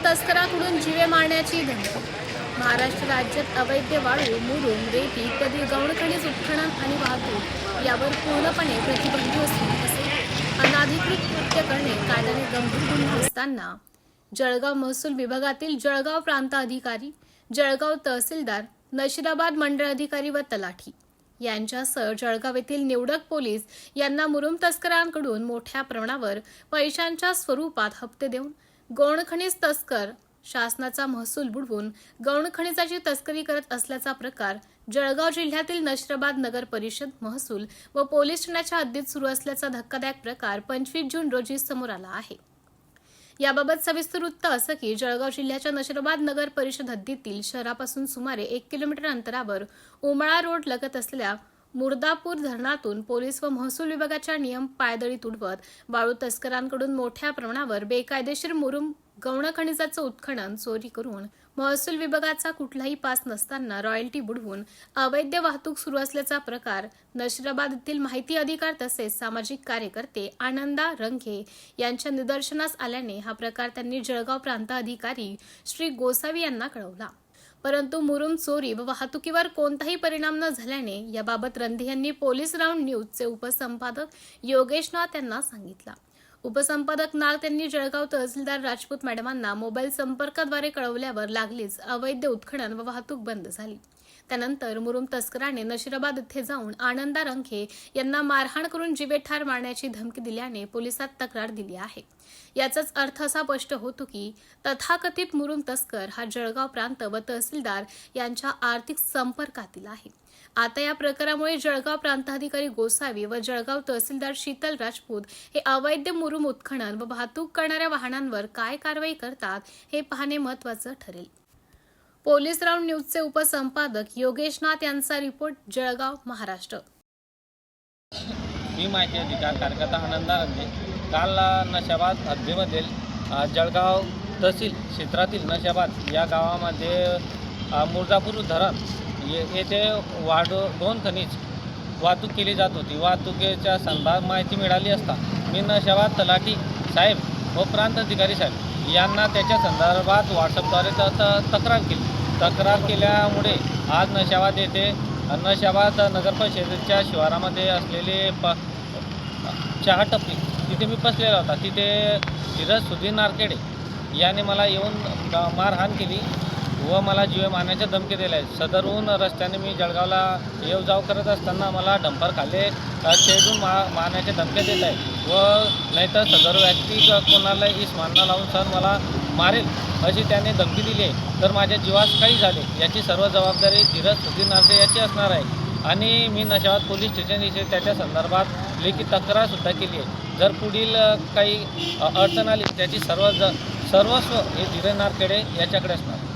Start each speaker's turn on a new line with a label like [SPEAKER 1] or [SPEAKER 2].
[SPEAKER 1] तस्कराकडून जीवे मारण्याची धमकी। महाराष्ट्र राज्यात अवैध वाळू, मुरुम, रेती इत्यादी गौण खनिज उत्खनन आणि वाहतूक यावर पूर्णपणे प्रतिबंध असून तसेच अनधिकृत कृत्य करणे कायद्याने गंभीर गुन्हा असताना जळगाव महसूल विभागातील जळगाव प्रांत अधिकारी, जळगाव तहसीलदार, नशिराबाद मंडळ अधिकारी व तलाठी यांच्यासह जळगाव येथील निवडक पोलीस यांना मुरुम तस्करांकडून मोठ्या प्रमाणावर पैशांच्या स्वरूपात हप्ते देऊन गौण खनिज तस्कर शासनाचा महसूल बुडवून गौण खनिजाची तस्करी करत असल्याचा प्रकार जळगाव जिल्ह्यातील नशिराबाद नगर परिषद, महसूल व पोलीस ठाण्याच्या हद्दीत सुरू असल्याचा धक्कादायक प्रकार 25 जून रोजी समोर आला आहे। याबाबत सविस्तर वृत्त असं की जळगाव जिल्ह्याच्या नशिराबाद नगर परिषद हद्दीतील शहरापासून सुमारे 1 किलोमीटर अंतरावर उमळा रोड लगत असलेल्या मुर्दापूर धरणातून पोलीस व महसूल विभागाच्या नियम पायदळी तुडवत वाळू तस्करांकडून मोठ्या प्रमाणावर बेकायदेशीर मुरुम गौण खनिजाचं उत्खनन, चोरी करून महसूल विभागाचा कुठलाही पास नसताना रॉयल्टी बुडवून अवैध वाहतूक सुरू असल्याचा प्रकार नशिराबाद येथील माहिती अधिकार तसेच सामाजिक कार्यकर्ते आनंदा रंगे यांच्या निदर्शनास आल्याने हा प्रकार त्यांनी जळगाव प्रांत अधिकारी श्री गोसावी यांना कळवला। परंतु मुरुम चोरी व वाहतुकीवर कोणताही परिणाम न झाल्याने याबाबत रंधे यांनी पोलीस राऊंड न्यूजचे उपसंपादक योगेश नाथ यांना सांगितला। उपसंपादक नाथ यांनी जळगाव तहसीलदार राजपूत मॅडमांना मोबाईल संपर्काद्वारे कळवल्यावर लागलीच अवैध उत्खनन व वाहतूक बंद झाली। त्यानंतर मुरुम तस्कराने नशिराबाद येथे जाऊन आनंदा रंगे यांना मारहाण करून जीवे ठार मारण्याची धमकी दिल्याने पोलिसात तक्रार दिली आहे। याचाच अर्थ असा स्पष्ट होतो की तथाकथित मुरुम तस्कर हा जळगाव प्रांत व तहसीलदार यांच्या आर्थिक संपर्कातील आहे। आता या प्रकारामुळे जळगाव प्रांताधिकारी गोसावी व जळगाव तहसीलदार शीतल राजपूत हे अवैध मुरुम उत्खनन व वाहतूक करणाऱ्या वाहनांवर काय कारवाई करतात हे पाहणे महत्त्वाचं ठरेल। पोलीस राऊंड न्यूजचे उपसंपादक योगेश नाथ यांचा रिपोर्ट, जळगाव, महाराष्ट्र।
[SPEAKER 2] मी माहिती अधिकार कार्यकर्ता आनंदा रंगे काल नशिराबाद हद्दीमधील जळगाव तहसील क्षेत्रातील नशिराबाद या गावामध्ये मुर्दापूर धरण येथे गौण खनिज वाहतूक केली जात होती। वाहतुकीच्या संदर्भात माहिती मिळाली असता मी नशिराबाद तलाठी साहेब व प्रांत अधिकारी साहेब यांना त्याच्या संदर्भात व्हॉट्सअपद्वारे तक्रार केली। तक्रार केल्यामुळे आज नशिराबाद येथे नशिराबाद नगरपरिषदेच्या शिवारामध्ये असलेले चहा टपरी तिथे मी बसलेला होता। तिथे धीरज सुधीर नारकेडे याने मला येऊन मारहाण केली व मला जीवे मारण्याच्या धमकी दिल्या। सदरहून रस्त्याने मी जळगावला येऊ जाऊ करत असताना मला डंपर खाल्ले छेडून मारण्याच्या धमक्या देत आहे व नाहीतर सदर व्यक्ती कोणाला इस्मानला लावून सर मला मारेल अशी त्याने धमकी दिली आहे। तर माझ्या जीवास काही झाले याची सर्व जबाबदारी धीरज सुधीर नारके याची असणार आहे आणि मी नशिराबाद पोलीस स्टेशन इथे त्याच्या संदर्भात लेखी तक्रारसुद्धा केली आहे। जर पुढील काही अडचण आली त्याची सर्वस्व हे धीरज नारकेडे याच्याकडे असणार।